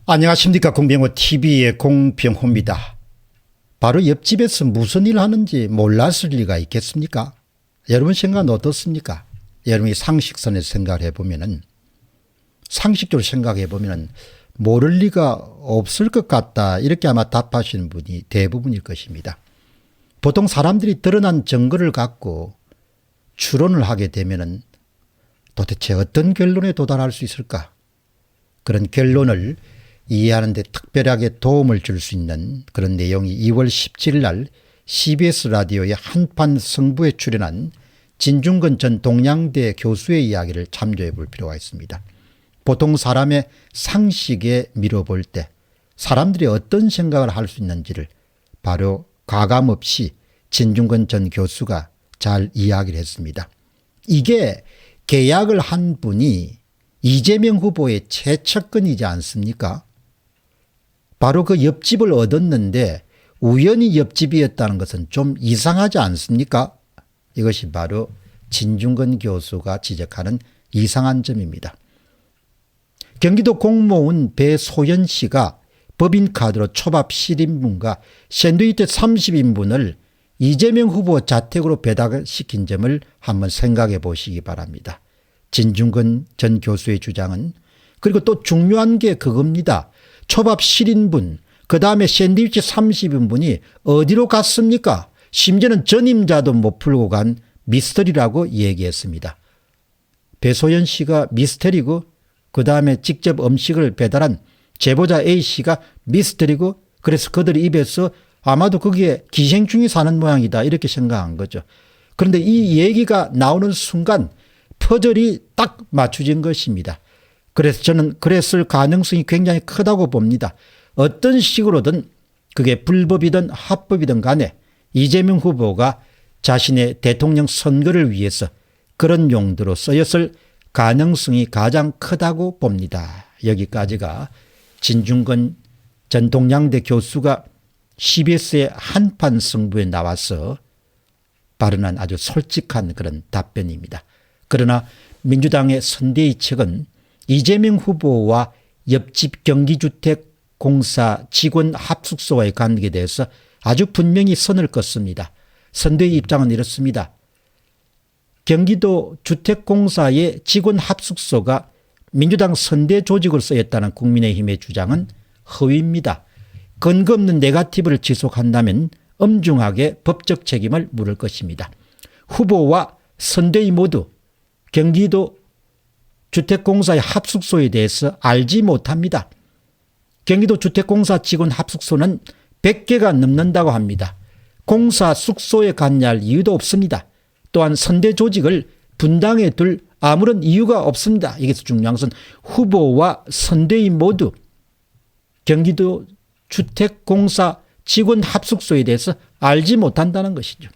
안녕하십니까. 공병호TV의 공병호입니다. 바로 옆집에서 무슨 일을 하는지 몰랐을 리가 있겠습니까? 여러분 생각은 어떻습니까? 여러분이 상식선에서 생각을 해보면은, 상식적으로 생각해 보면은 모를 리가 없을 것 같다, 이렇게 아마 답하시는 분이 대부분일 것입니다. 보통 사람들이 드러난 증거를 갖고 추론을 하게 되면은 도대체 어떤 결론에 도달할 수 있을까? 그런 결론을 이해하는 데 특별하게 도움을 줄 수 있는 그런 내용이 2월 17일 날 CBS 라디오의 한판 승부에 출연한 진중권 전 동양대 교수의 이야기를 참조해 볼 필요가 있습니다. 보통 사람의 상식에 밀어볼 때 사람들이 어떤 생각을 할 수 있는지를 바로 가감없이 진중권 전 교수가 잘 이야기를 했습니다. 이게 계약을 한 분이 이재명 후보의 최측근이지 않습니까? 바로 그 옆집을 얻었는데 우연히 옆집이었다는 것은 좀 이상하지 않습니까? 이것이 바로 진중권 교수가 지적하는 이상한 점입니다. 경기도 공무원 배소연 씨가 법인카드로 초밥 7인분과 샌드위치 30인분을 이재명 후보 자택으로 배달시킨 점을 한번 생각해 보시기 바랍니다. 진중권 전 교수의 주장은, 그리고 또 중요한 게 그겁니다. 초밥 7인분, 그 다음에 샌드위치 30인분이 어디로 갔습니까? 심지어는 전임자도 못 풀고 간 미스터리라고 얘기했습니다. 배소연 씨가 미스터리고, 그 다음에 직접 음식을 배달한 제보자 A씨가 미스터리고, 그래서 그들 입에서 아마도 거기에 기생충이 사는 모양이다, 이렇게 생각한 거죠. 그런데 이 얘기가 나오는 순간 퍼즐이 딱 맞춰진 것입니다. 그래서 저는 그랬을 가능성이 굉장히 크다고 봅니다. 어떤 식으로든 그게 불법이든 합법이든 간에 이재명 후보가 자신의 대통령 선거를 위해서 그런 용도로 쓰였을 가능성이 가장 크다고 봅니다. 여기까지가 진중권 전 동양대 교수가 CBS의 한판 승부에 나와서 발언한 아주 솔직한 그런 답변입니다. 그러나 민주당의 선대위 측은 이재명 후보와 옆집 경기주택공사 직원 합숙소와의 관계에 대해서 아주 분명히 선을 긋습니다. 선대위 입장은 이렇습니다. 경기도 주택공사의 직원 합숙소가 민주당 선대 조직으로 쓰였다는 국민의힘의 주장은 허위입니다. 근거 없는 네거티브를 지속한다면 엄중하게 법적 책임을 물을 것입니다. 후보와 선대위 모두 경기도 주택공사의 합숙소에 대해서 알지 못합니다. 경기도 주택공사 직원 합숙소는 100개가 넘는다고 합니다. 공사 숙소에 관여할 이유도 없습니다. 또한 선대 조직을 분당해 둘 아무런 이유가 없습니다. 여기서 중요한 것은 후보와 선대위 모두 경기도 주택공사 직원 합숙소에 대해서 알지 못한다는 것이죠.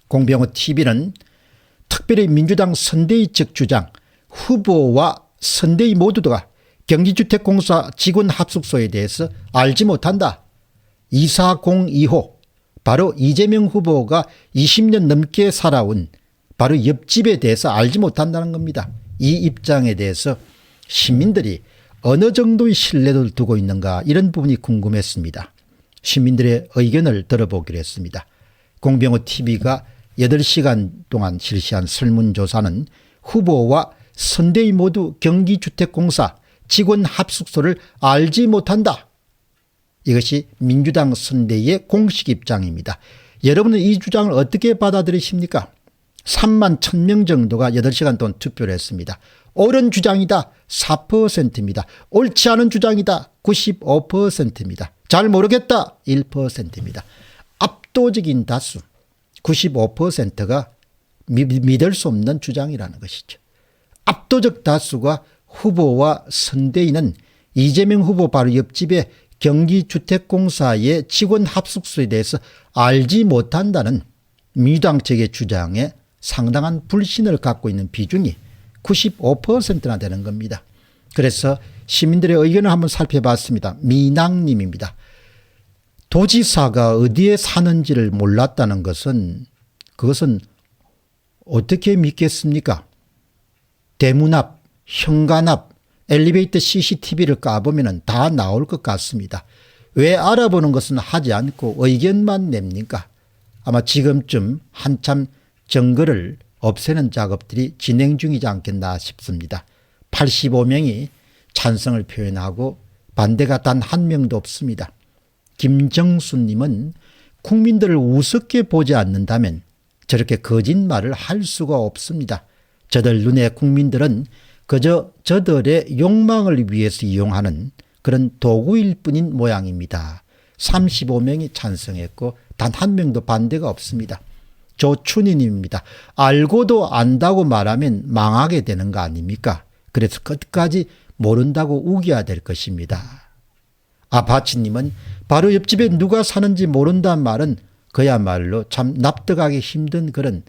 공병호TV는 특별히 민주당 선대위 측 주장, 후보와 선대위 모두가 경기주택공사 직원 합숙소에 대해서 알지 못한다. 2402호, 바로 이재명 후보가 20년 넘게 살아온 바로 옆집에 대해서 알지 못한다는 겁니다. 이 입장에 대해서 시민들이 어느 정도의 신뢰를 두고 있는가, 이런 부분이 궁금했습니다. 시민들의 의견을 들어보기로 했습니다. 공병호TV가 8시간 동안 실시한 설문조사는 후보와 선대위 모두 경기주택공사 직원 합숙소를 알지 못한다. 이것이 민주당 선대위의 공식 입장입니다. 여러분은 이 주장을 어떻게 받아들이십니까? 3만 1000명 정도가 8시간 동안 투표를 했습니다. 옳은 주장이다 4%입니다. 옳지 않은 주장이다 95%입니다. 잘 모르겠다 1%입니다. 압도적인 다수 95%가 믿을 수 없는 주장이라는 것이죠. 압도적 다수가 후보와 선대위는 이재명 후보 바로 옆집의 경기주택공사의 직원 합숙소에 대해서 알지 못한다는 민주당 측의 주장에 상당한 불신을 갖고 있는 비중이 95%나 되는 겁니다. 그래서 시민들의 의견을 한번 살펴봤습니다. 미낭님입니다. 도지사가 어디에 사는지를 몰랐다는 것은, 그것은 어떻게 믿겠습니까? 대문 앞, 현관 앞, 엘리베이터 CCTV를 까보면 다 나올 것 같습니다. 왜 알아보는 것은 하지 않고 의견만 냅니까? 아마 지금쯤 한참 증거를 없애는 작업들이 진행 중이지 않겠나 싶습니다. 85명이 찬성을 표현하고 반대가 단 한 명도 없습니다. 김정수님은 국민들을 우습게 보지 않는다면 저렇게 거짓말을 할 수가 없습니다. 저들 눈에 국민들은 그저 저들의 욕망을 위해서 이용하는 그런 도구일 뿐인 모양입니다. 35명이 찬성했고 단 한 명도 반대가 없습니다. 조춘희님입니다. 알고도 안다고 말하면 망하게 되는 거 아닙니까? 그래서 끝까지 모른다고 우겨야 될 것입니다. 아파치님은 바로 옆집에 누가 사는지 모른다는 말은 그야말로 참 납득하기 힘든 그런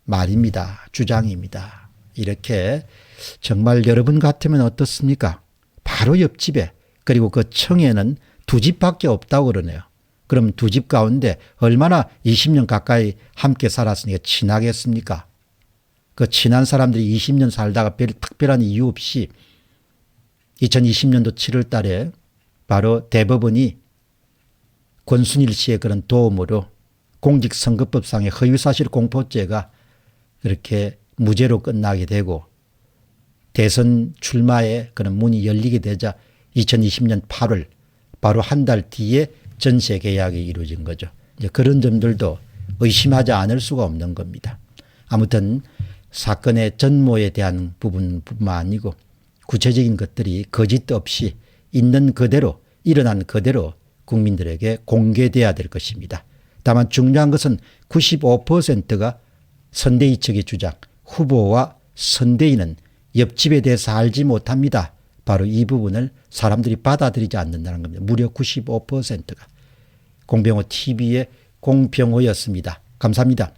말입니다. 주장입니다. 이렇게 정말 여러분 같으면 어떻습니까? 바로 옆집에, 그리고 그 층에는 두 집밖에 없다고 그러네요. 그럼 두 집 가운데 얼마나 20년 가까이 함께 살았으니까 친하겠습니까? 그 친한 사람들이 20년 살다가 별 특별한 이유 없이 2020년도 7월 달에 바로 대법원이 권순일 씨의 그런 도움으로 공직선거법상의 허위사실 공포죄가 그렇게 무죄로 끝나게 되고 대선 출마의 그런 문이 열리게 되자 2020년 8월 바로 한 달 뒤에 전세 계약이 이루어진 거죠. 이제 그런 점들도 의심하지 않을 수가 없는 겁니다. 아무튼 사건의 전모에 대한 부분뿐만 아니고 구체적인 것들이 거짓 없이 있는 그대로 일어난 그대로 국민들에게 공개돼야 될 것입니다. 다만 중요한 것은 95%가 선대위 측의 주장, 후보와 선대위는 옆집에 대해서 알지 못합니다. 바로 이 부분을 사람들이 받아들이지 않는다는 겁니다. 무려 95%가. 공병호 TV의 공병호였습니다. 감사합니다.